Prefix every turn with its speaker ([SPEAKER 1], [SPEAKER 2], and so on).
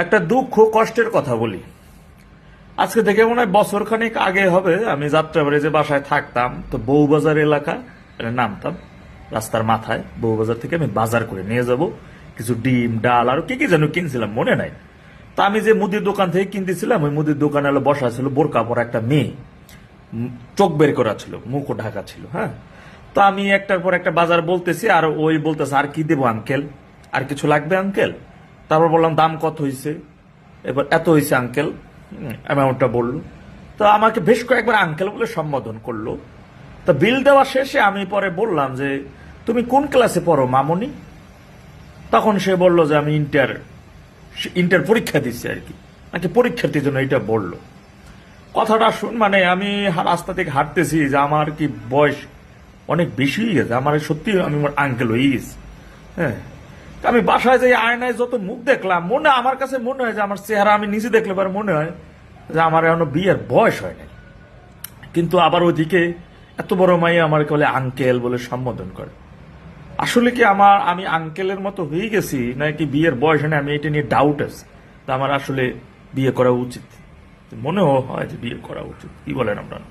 [SPEAKER 1] একটা দুঃখ কষ্টের কথা বলি। আজকে থেকে মনে হয় বছর খানিক আগে হবে, আমি যাত্রাবাড়ি যে বাসায় থাকতাম, তো বউবাজার এলাকা নামতাম, রাস্তার মাথায় বউবাজার থেকে আমি বাজার করে নিয়ে যাব কিছু ডিম ডাল আর কি কি যেন কিনছিলাম মনে নাই। তা আমি যে মুদির দোকান থেকে কিনতেছিলাম, ওই মুদির দোকানে হলো বসা ছিল বোরকা পরা একটা মেয়ে, চোখ বের করা ছিল, মুখও ঢাকা ছিল। হ্যাঁ, তো আমি একটার পর একটা বাজার বলতেছি, আর ওই বলতেছে আর কি দেবো আঙ্কেল, আর কিছু লাগবে আঙ্কেল? তারপর বললাম দাম কত হয়েছে, এবার এত হয়েছে আঙ্কেল, অ্যামাউন্টটা বললো। তো আমাকে বেশ কয়েকবার আঙ্কেল বলে সম্বোধন করলো। তো বিল দেওয়া শেষে আমি পরে বললাম যে তুমি কোন ক্লাসে পড়ো মামনি? তখন সে বলল যে আমি ইন্টার ইন্টার পরীক্ষা দিচ্ছি আর কি, নাকি পরীক্ষার্থীর জন্য এটা বললো। কথাটা শুন, মানে আমি রাস্তা থেকে হাঁটতেছি যে আমার কি বয়স অনেক বেশি হয়ে গেছে, আমার সত্যি আমি আঙ্কেল হয়ে গেছি। হ্যাঁ, তা আমি বাসায় যাই আয়নায় যত মুখ দেখলাম, আমার কাছে মনে হয় যে আমার চেহারা আমি নিজে দেখলে পরে মনে হয় যে আমার এখনো বিয়ের বয়স হয় নাই। কিন্তু আবার ওইদিকে এত বড় মাই আমাকে বলে আঙ্কেল বলে সম্বোধন করে। আসলে কি আমি আঙ্কেলের মতো হয়ে গেছি নাকি বিয়ের বয়স হয় না, আমি এটা নিয়ে ডাউট আছে। তা আমার আসলে বিয়ে করা উচিত, মনেও হয় যে বিয়ে করা উচিত। কি বলেন আপনারা?